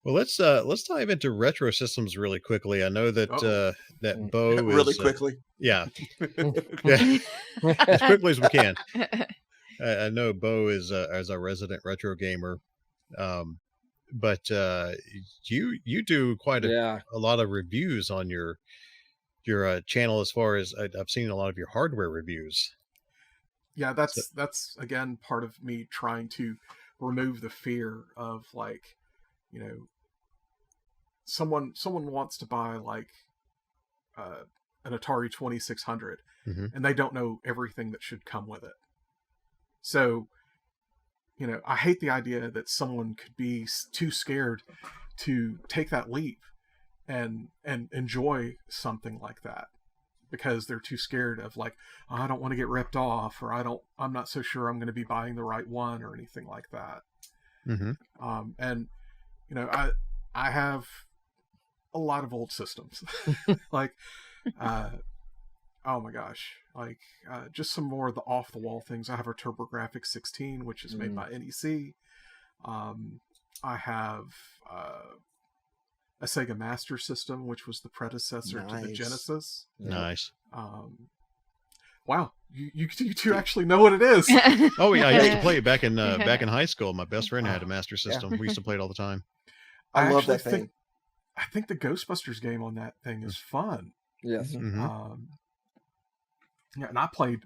Well, let's dive into retro systems really quickly. I know that that Bo is really quickly. Yeah, as quickly as we can. I know Bo is as a resident retro gamer, but you do quite a lot of reviews on your channel. As far as I've seen a lot of your hardware reviews. Yeah, that's again part of me trying to remove the fear of, like, you know, someone wants to buy like an Atari 2600 and they don't know everything that should come with it. So, you know, I hate the idea that someone could be too scared to take that leap and enjoy something like that because they're too scared of, like, oh, I don't want to get ripped off, or I'm not so sure I'm going to be buying the right one or anything like that. And you know, I have a lot of old systems. Like, oh my gosh, like just some more of the off the wall things. I have a TurboGrafx 16, which is made by NEC. I have a Sega Master System, which was the predecessor to the Genesis. Nice. Wow, you two actually know what it is. Oh yeah, I used to play it back in high school. My best friend had a Master System. We used to play it all the time. I love that thing. I think the Ghostbusters game on that thing is fun. Yes. Yeah, and I played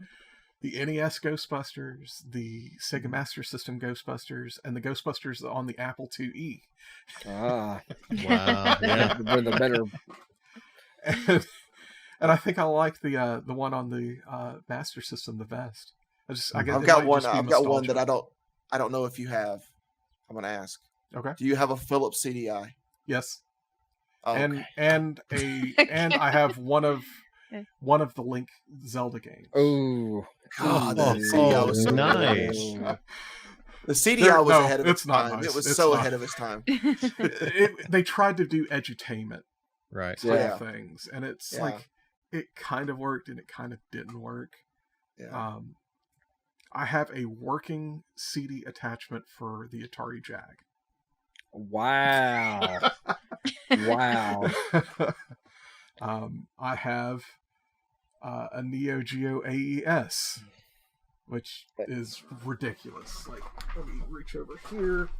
the NES Ghostbusters, the Sega Master System Ghostbusters, and the Ghostbusters on the Apple IIe. Wow. Yeah. One of the better. And I think I like the one on the Master System the best. I've got one that I don't know if you have. I'm gonna ask. Okay. Do you have a Philips CDI? Yes. Oh, okay. And I have one of the Link Zelda games. Oh, God, the CDI was so nice. The CDI was ahead of its not time. nice. It was so ahead of its time. They tried to do edutainment things, and it's like it kind of worked and it kind of didn't work. Yeah. I have a working CD attachment for the Atari Jag. Wow. Wow. I have a Neo Geo AES, which is ridiculous. Like, let me reach over here.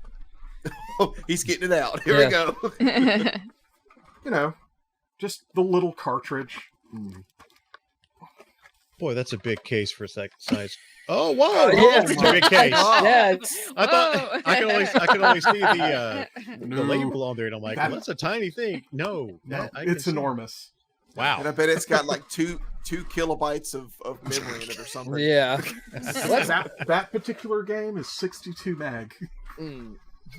He's getting it out. Here we go. You know, just the little cartridge. Boy, that's a big case for size. Oh wow! Yeah, it's a big case. Yeah, I thought I could only see the label on there, and I'm like, well, that's a tiny thing. No, it's enormous. Wow! And I bet it's got like two kilobytes of memory in it or something. Yeah. that particular game is 62 meg.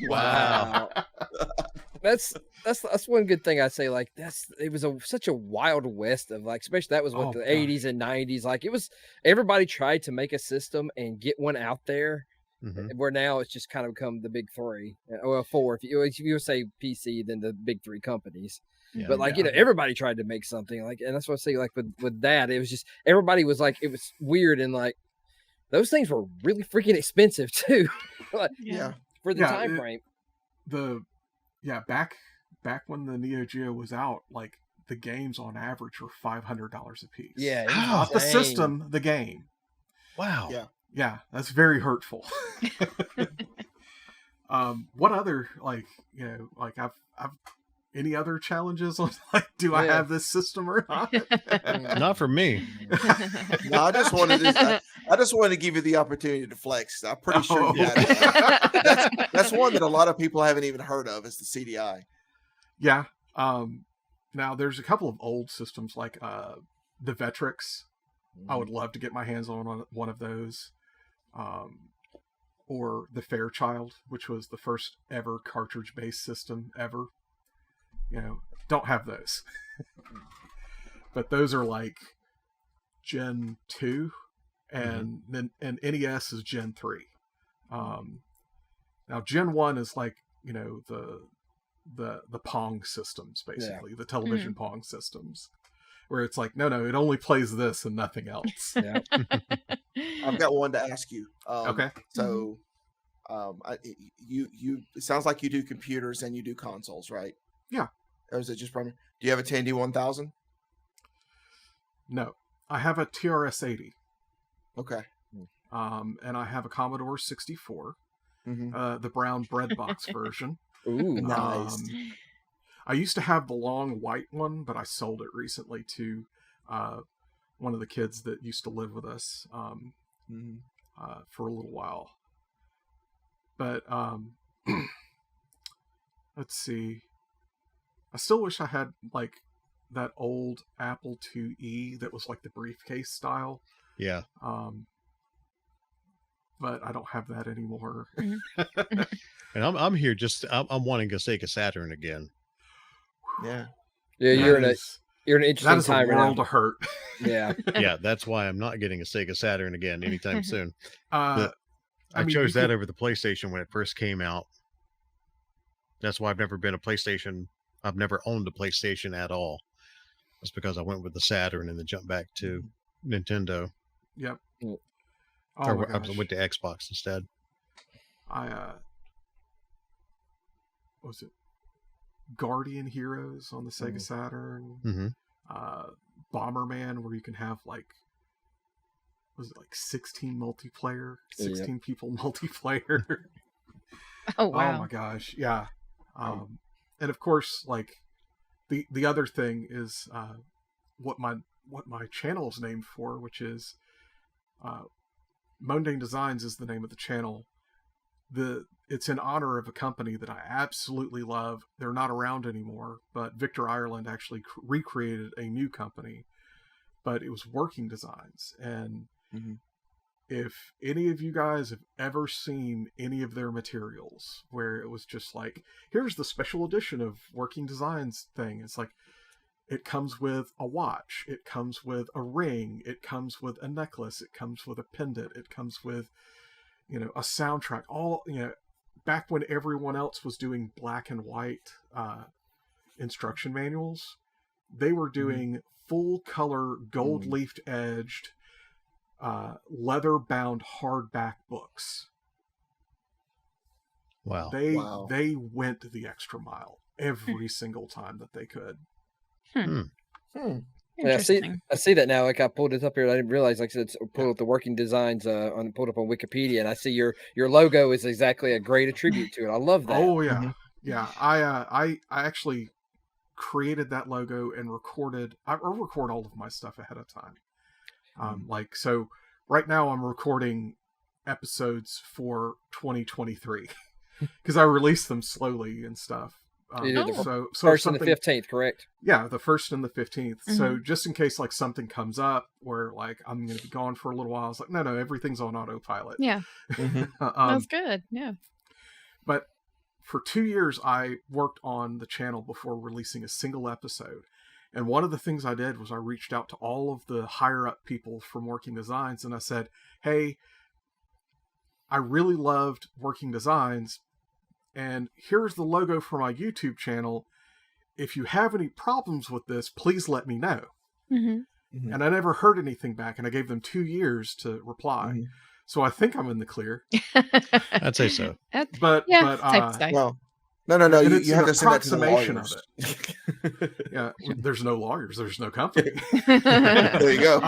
Wow. That's one good thing I'd say. Like, it was such a wild west of, like, especially that was what the 80s and 90s. Like, it was, everybody tried to make a system and get one out there. Where now it's just kind of become the big three, or four. If you say PC, then the big three companies. Yeah, but like, you know, everybody tried to make something, like, and that's what I say, like with that, it was just, everybody was like, it was weird. And like, those things were really freaking expensive too. Like, for the time frame. Back when the Neo Geo was out, like, the games on average were $500 a piece. Yeah. Not the system, the game. Wow. Yeah, that's very hurtful. What other, like, you know, like, I've any other challenges on, like, do I have this system or not? Not for me. No, I just wanted to give you the opportunity to flex. I'm pretty sure you got it. That's one that a lot of people haven't even heard of, is the CDI. Yeah. Now there's a couple of old systems, like the Vectrex. I would love to get my hands on one of those. Or the Fairchild, which was the first ever cartridge-based system ever. You know, don't have those. But those are like Gen 2, and NES is Gen 3. Now Gen 1 is like, you know, the Pong systems, basically, the television Pong systems, where it's like, no, it only plays this and nothing else. I've got one to ask you. Okay. So It sounds like you do computers and you do consoles, right? Yeah. Or is it just primary? Do you have a Tandy 1000? No, I have a TRS-80. Okay. And I have a Commodore 64, Mm-hmm. the brown bread box version. Ooh, nice. I used to have the long white one, but I sold it recently to one of the kids that used to live with us for a little while. But let's see. I still wish I had like that old Apple IIe that was like the briefcase style. Yeah. But I don't have that anymore. And I'm here I'm wanting a Sega Saturn again. Yeah. Yeah, you're in an interesting that is time a world of hurt. Yeah. Yeah, that's why I'm not getting a Sega Saturn again anytime soon. I chose that over the PlayStation when it first came out. That's why I've never been I've never owned a PlayStation at all. That's because I went with the Saturn and then jumped back to Nintendo. Yep. Or I went to Xbox instead. Was it Guardian Heroes on the Sega Saturn? Mm-hmm. Bomberman, where you can have like 16 multiplayer, 16 people multiplayer. Oh wow! Oh my gosh, yeah. And of course, like the other thing is what my channel is named for, which is Moandain Designs is the name of the channel. It's in honor of a company that I absolutely love. They're not around anymore, but Victor Ireland actually recreated a new company, but it was Working Designs. And if any of you guys have ever seen any of their materials where it was just like, here's the special edition of Working Designs thing. It's like, it comes with a watch. It comes with a ring. It comes with a necklace. It comes with a pendant. It comes with, a soundtrack. All, back when everyone else was doing black and white instruction manuals, they were doing full color, gold leafed edged, leather bound hardback books. Wow. They went the extra mile every single time that they could. Yeah, I see that now. Like I pulled it up here. I didn't realize, like I said, pulled up the Working Designs pulled up on Wikipedia, and I see your logo is exactly a great attribute to it. I love that. Oh yeah, yeah. I actually created that logo and recorded. I record all of my stuff ahead of time. So right now I'm recording episodes for 2023 because I release them slowly and stuff. So first and the 15th, correct? Yeah, the 1st and the 15th. So just in case like something comes up where like I'm going to be gone for a little while, it's like, no, everything's on autopilot. Yeah. That's good. Yeah. But for 2 years, I worked on the channel before releasing a single episode. And one of the things I did was I reached out to all of the higher up people from Working Designs and I said, hey, I really loved Working Designs. And here's the logo for my YouTube channel. If you have any problems with this, please let me know. And I never heard anything back, and I gave them 2 years to reply. So I think I'm in the clear. I'd say so. But no. You have to send that to the lawyers. Yeah, there's no lawyers. There's no company. There you go.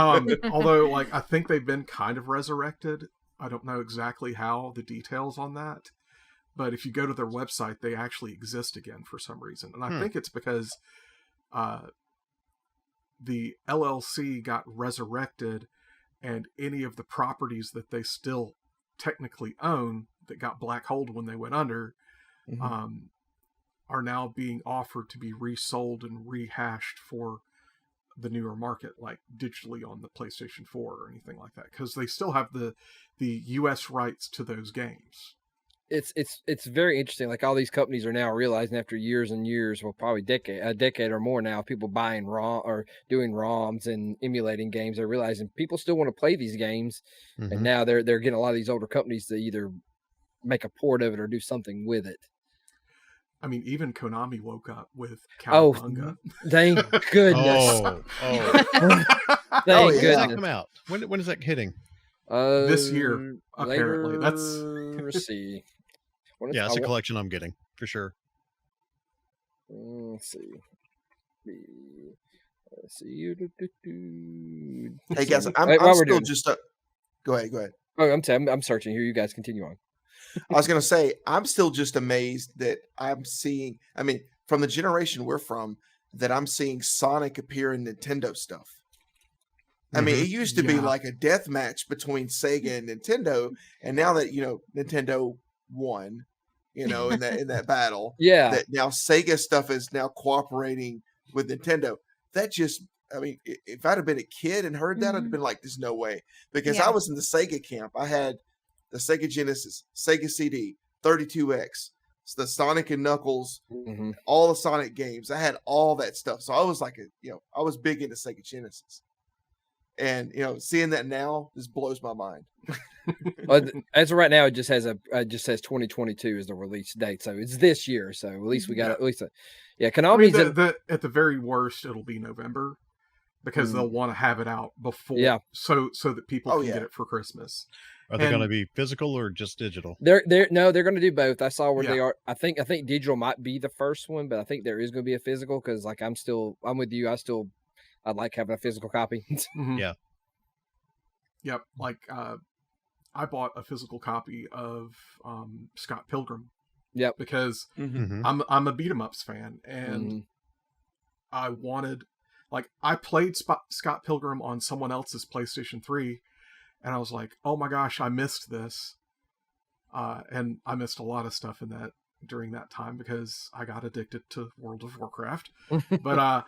Although, like, I think they've been kind of resurrected. I don't know exactly how, the details on that. But if you go to their website, they actually exist again for some reason. And I think it's because the LLC got resurrected and any of the properties that they still technically own that got black holed when they went under are now being offered to be resold and rehashed for the newer market, like digitally on the PlayStation 4 or anything like that. Because they still have the US rights to those games. It's very interesting. Like all these companies are now realizing after years and years, well, probably a decade or more now, people buying ROM or doing ROMs and emulating games. They're realizing people still want to play these games, and now they're getting a lot of these older companies to either make a port of it or do something with it. I mean, even Konami woke up with Cowabunga. Thank goodness! Thank goodness. Come out. When is that hitting? This year, apparently. Later, let's see. Yeah, it's a collection I'm getting for sure. Let's see. Hey guys, I'm still just. Go ahead. Oh, I'm searching here. You guys continue on. I was going to say, I'm still just amazed that I'm seeing, I mean, from the generation we're from, that I'm seeing Sonic appear in Nintendo stuff. I mean, it used to be like a death match between Sega and Nintendo, and now that, Nintendo won, in that battle, that now Sega stuff is now cooperating with Nintendo. That just, I mean, if I'd have been a kid and heard that, I'd have been like, there's no way. Because I was in the Sega camp. I had the Sega Genesis, Sega CD, 32X, the Sonic and Knuckles, all the Sonic games. I had all that stuff. So I was like, I was big into Sega Genesis. And, seeing that now just blows my mind. As of right now, it just says 2022 is the release date. So it's this year. So at least we got at least Konami's at the very worst, it'll be November because they'll want to have it out before. Yeah. So that people can get it for Christmas. Are they going to be physical or just digital? They're going to do both. I saw where they are. I think digital might be the first one, but I think there is going to be a physical because like I'm with you. I'd like having a physical copy. Yeah. Yep. Like I bought a physical copy of Scott Pilgrim. Yep. Because I'm a beat 'em ups fan, and I wanted, like, I played Scott Pilgrim on someone else's PlayStation 3. And I was like, oh my gosh, I missed this. And I missed a lot of stuff during that time because I got addicted to World of Warcraft. But I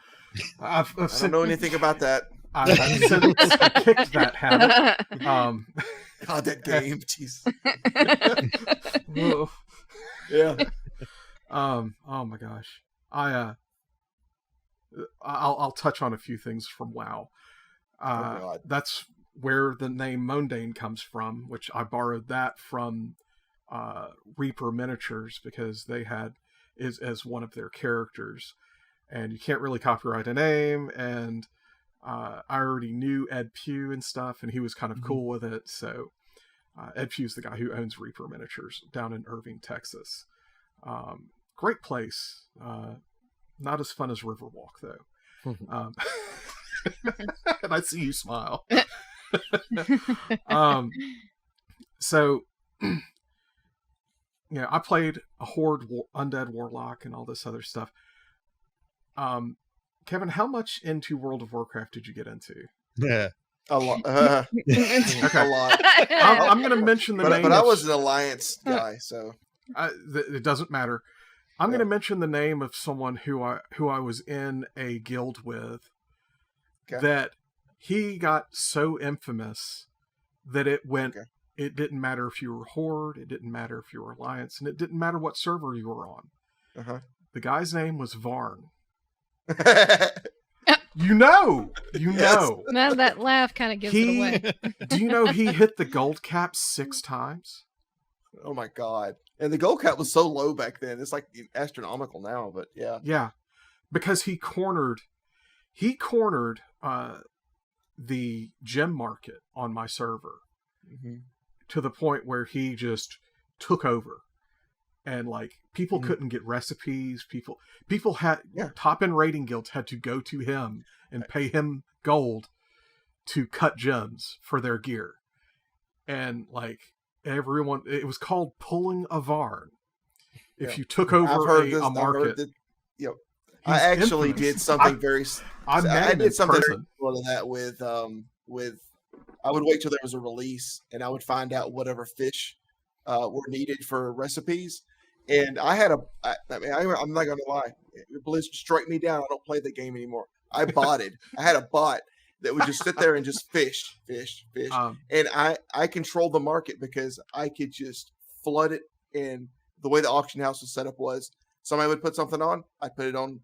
don't know anything about that. I kicked that habit. God, that game, jeez. Yeah. Oh my gosh. I'll touch on a few things from WoW. That's where the name Moandain comes from, which I borrowed that from Reaper Miniatures because they had as one of their characters, and you can't really copyright a name. And I already knew Ed Pugh and stuff, and he was kind of cool with it. So Ed Pugh's the guy who owns Reaper Miniatures down in Irving, Texas. Great place. Not as fun as Riverwalk though. And I see you smile. So I played a Horde Undead Warlock and all this other stuff. Kevin, how much into World of Warcraft did you get into? Yeah, a lot. Okay. A lot. I'm going to mention the name. But I was an Alliance guy, so it doesn't matter. I'm going to mention the name of someone who I was in a guild with. Okay. That he got so infamous that it went. Okay. It didn't matter if you were Horde, it didn't matter if you were Alliance, and it didn't matter what server you were on. The guy's name was Varn. You know. Now that laugh kind of gives it away. Do you know he hit the gold cap 6 times? Oh my God. And the gold cap was so low back then. It's like astronomical now, but yeah. Yeah. Because he cornered the gem market on my server to the point where he just took over. And like people couldn't get recipes. People had top end raiding guilds had to go to him and pay him gold to cut gems for their gear. And like everyone, it was called pulling a Varn. If you took over a market, I actually did something very. I did something similar to that with. I would wait till there was a release, and I would find out whatever fish were needed for recipes. And I had I'm not gonna lie, Blizzard strike me down. I don't play the game anymore. I bought it. I had a bot that would just sit there and just fish. And I controlled the market because I could just flood it. And the way the auction house was set up was somebody would put something on, I'd put it on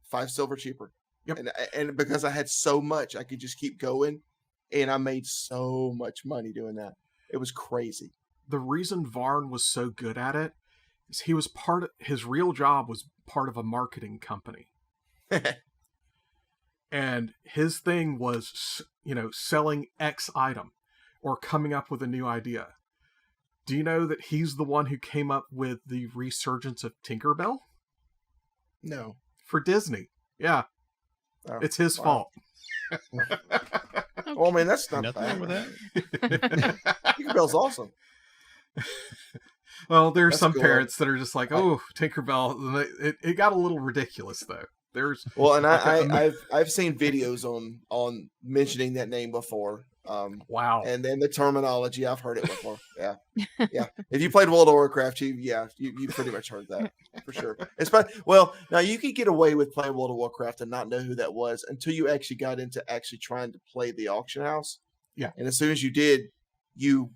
5 silver cheaper. Yep. And because I had so much, I could just keep going. And I made so much money doing that. It was crazy. The reason Varn was so good at it is his real job was part of a marketing company. And his thing was, selling X item. or coming up with a new idea. Do you know that he's the one who came up with the resurgence of Tinkerbell? No. For Disney. Yeah. Oh, it's his fault. Well, I mean, that's not nothing bad with that. Tinkerbell's awesome. Well, there's some parents that are just like, oh, Tinkerbell. It got a little ridiculous though. And I've seen videos on mentioning that name before. Wow. And then the terminology, I've heard it before. Yeah. Yeah. If you played World of Warcraft, you pretty much heard that for sure. Now you could get away with playing World of Warcraft and not know who that was until you actually got into actually trying to play the auction house. Yeah. And as soon as you did, you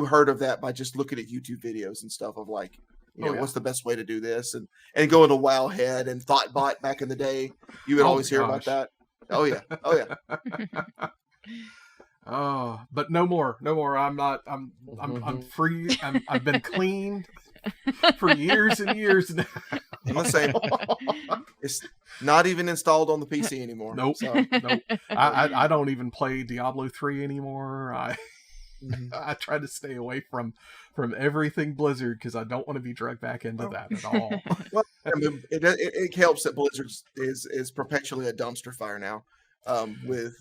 heard of that by just looking at YouTube videos and stuff of like, what's the best way to do this? And going to Wowhead and Thoughtbot back in the day. You would always hear about that. Oh yeah. Oh yeah. Oh, but no more. I'm free. I've been clean for years and years now. I'm the same. It's not even installed on the PC anymore. Nope. So. Nope. I don't even play Diablo 3 anymore. I try to stay away from everything Blizzard because I don't want to be dragged back into that at all. Well, I mean, it helps that Blizzard is perpetually a dumpster fire now. With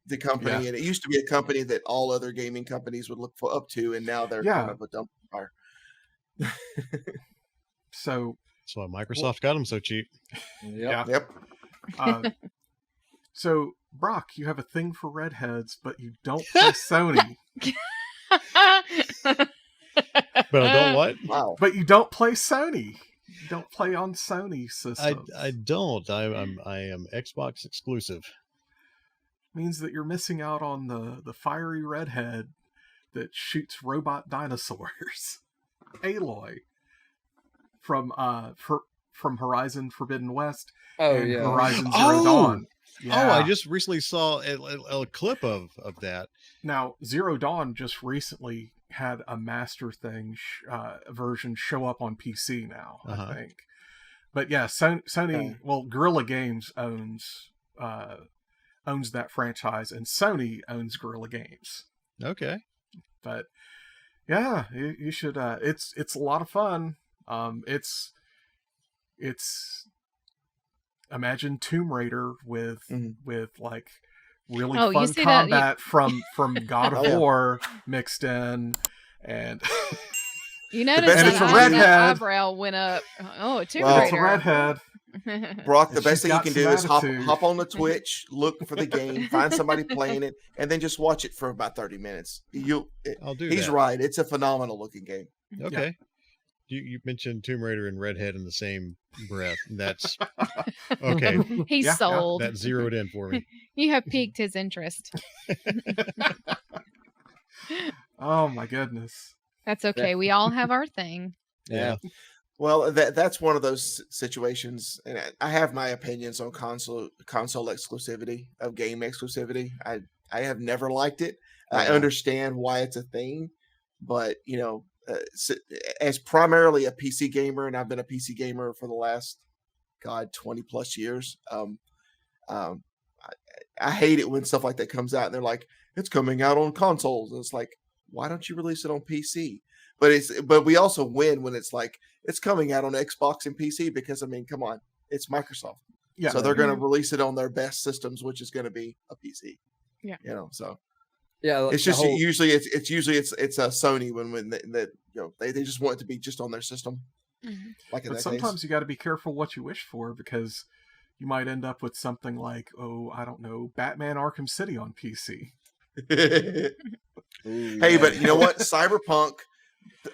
the company, and it used to be a company that all other gaming companies would look up to, and now they're kind of a dumpster fire. So that's why Microsoft got them so cheap. Yep. So Brock, you have a thing for redheads, but you don't play Sony. But I don't what? Wow. But you don't play Sony. You don't play on Sony systems. I don't. I am Xbox exclusive. Means that you're missing out on the fiery redhead that shoots robot dinosaurs. Aloy from Horizon Forbidden West and Horizon Zero Dawn. Yeah. Oh, I just recently saw a clip of that. Now, Zero Dawn just recently had a master thing version show up on PC now, I think. But yeah, Sony, well, Guerrilla Games owns that franchise, and Sony owns Guerrilla Games. Okay. But yeah, you should. It's a lot of fun. It's imagine Tomb Raider with like really fun combat from God of War mixed in, and you notice that eyebrow went up. Oh, a Tomb Raider. It's a redhead. Brock, the best thing you can do is hop on the Twitch, look for the game, find somebody playing it, and then just watch it for about 30 minutes. I'll do He's that. right. It's a phenomenal looking game. Okay. Yeah. You mentioned Tomb Raider and Redhead in the same breath. That's okay. He's sold. That zeroed in for me. You have piqued his interest. Oh my goodness. That's okay. We all have our thing. Yeah. Well, that's one of those situations, and I have my opinions on console exclusivity, of game exclusivity. I have never liked it. I understand why it's a thing, but as primarily a PC gamer, and I've been a PC gamer for the last 20 plus years. I hate it when stuff like that comes out and they're like, it's coming out on consoles, and it's like, why don't you release it on PC? But we also win when it's like, it's coming out on Xbox and PC, because I mean, come on, it's Microsoft. Yeah. So they're going to release it on their best systems, which is going to be a PC. Yeah. So yeah, it's just usually it's a Sony when they just want it to be just on their system. Mm-hmm. Like in but that sometimes case. You got to be careful what you wish for, because you might end up with something like, I don't know, Batman Arkham City on PC. Hey, but you know what? Cyberpunk,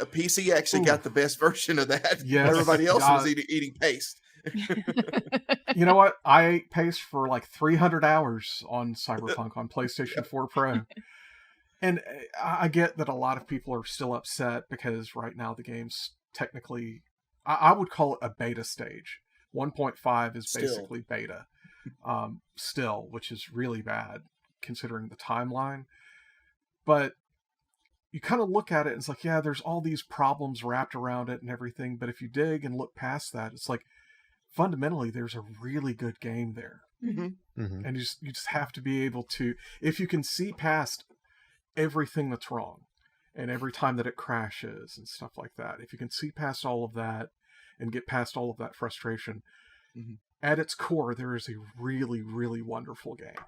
a PC actually got the best version of that. Yes. Everybody else was eating paste. You know what? I ate paste for like 300 hours on Cyberpunk on PlayStation 4 Pro. And I get that a lot of people are still upset because right now the game's technically, I would call it a beta stage. 1.5 is basically beta still, which is really bad considering the timeline. But you kind of look at it and it's like, yeah, there's all these problems wrapped around it and everything. But if you dig and look past that, it's like, fundamentally, there's a really good game there. Mm-hmm. Mm-hmm. And you just have to be able to, if you can see past everything that's wrong and every time that it crashes and stuff like that. If you can see past all of that and get past all of that frustration, at its core, there is a really, really wonderful game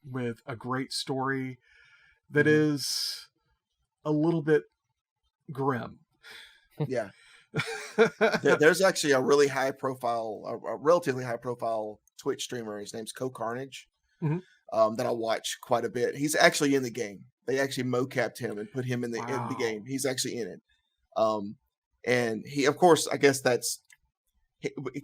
with a great story that is a little bit grim. Yeah. There's actually a really high profile, a relatively high profile Twitch streamer. His name's Co-Carnage, that I watch quite a bit. He's actually in the game. They actually mocapped him and put him in the game. He's actually in it. And he, of course, I guess that's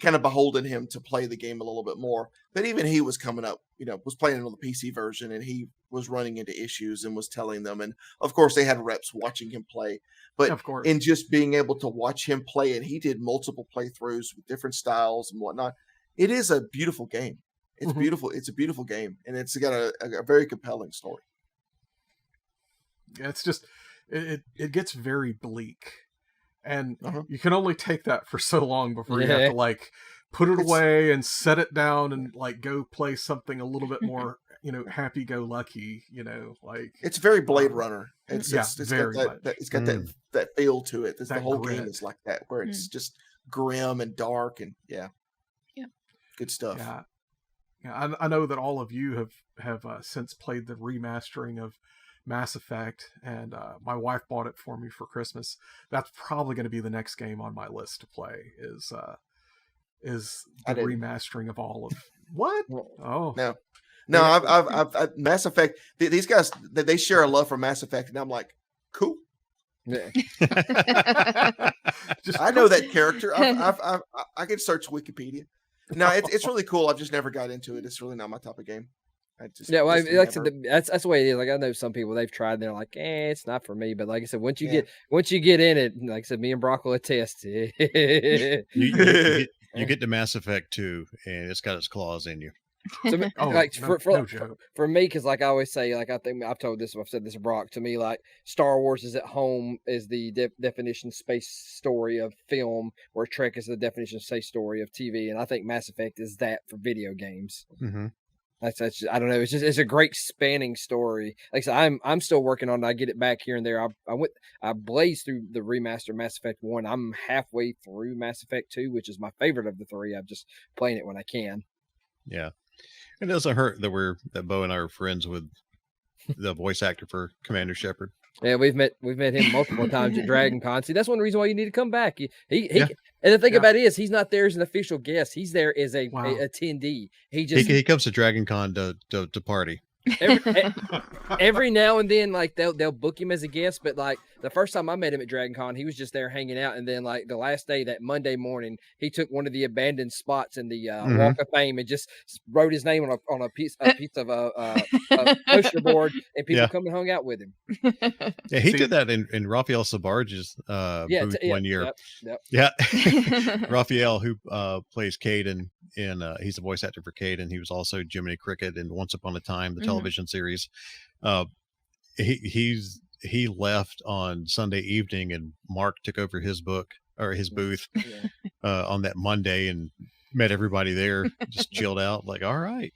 kind of beholden him to play the game a little bit more. But even he was coming up, was playing it on the PC version, and he was running into issues and was telling them. And of course, they had reps watching him play. But in just being able to watch him play, and he did multiple playthroughs with different styles and whatnot. It is a beautiful game. It's beautiful. It's a beautiful game, and it's got a very compelling story. Yeah, it's just it gets very bleak. And you can only take that for so long before you have to like put it away and set it down and like go play something a little bit more, happy-go-lucky. Like it's very Blade Runner. It's got that feel to it. The whole game is like that, where it's just grim and dark and good stuff. Yeah. I know that all of you have since played the remastering of Mass Effect, and my wife bought it for me for Christmas. That's probably going to be the next game on my list to play. Is the remastering of all of what? No. I've Mass Effect. These guys, they share a love for Mass Effect, and I'm like, cool. Yeah. I know that character. I can search Wikipedia. No, it's really cool. I've just never got into it. It's really not my type of game. That's the way it is. Like, I know some people, they've tried, they're like, it's not for me. But like I said, once you get in it, like I said, me and Brock will attest. You get to Mass Effect 2, and it's got its claws in you. So, for me, because like I always say, like I think I've said this to Brock. To me, like Star Wars is at home is the definition space story of film, where Trek is the definition space story of TV, and I think Mass Effect is that for video games. That's I don't know. It's a great spanning story. Like I said, I'm still working on it. I get it back here and there. I blazed through the remaster Mass Effect 1. I'm halfway through Mass Effect 2, which is my favorite of the three. I'm just playing it when I can. Yeah. It doesn't hurt that Bo and I are friends with the voice actor for Commander Shepard. Yeah, we've met him multiple times at Dragon Con. See, that's one reason why you need to come back. And the thing about it is, he's not there as an official guest. He's there as a attendee. He comes to Dragon Con to party. Every now and then, like they'll book him as a guest, but like the first time I met him at Dragon Con, he was just there hanging out, and then like the last day, that Monday morning, he took one of the abandoned spots in the Walk of Fame and just wrote his name on a piece of a poster board, and people come and hung out with him. Yeah, he did that in Raphael Sabarge's booth 1 year. Yep. Yeah, Raphael, who plays Caden he's a voice actor for Caden. He was also Jiminy Cricket in Once Upon a Time, the television series. He left on Sunday evening, and Mark took over his booth on that Monday and met everybody there, just chilled out, like, all right.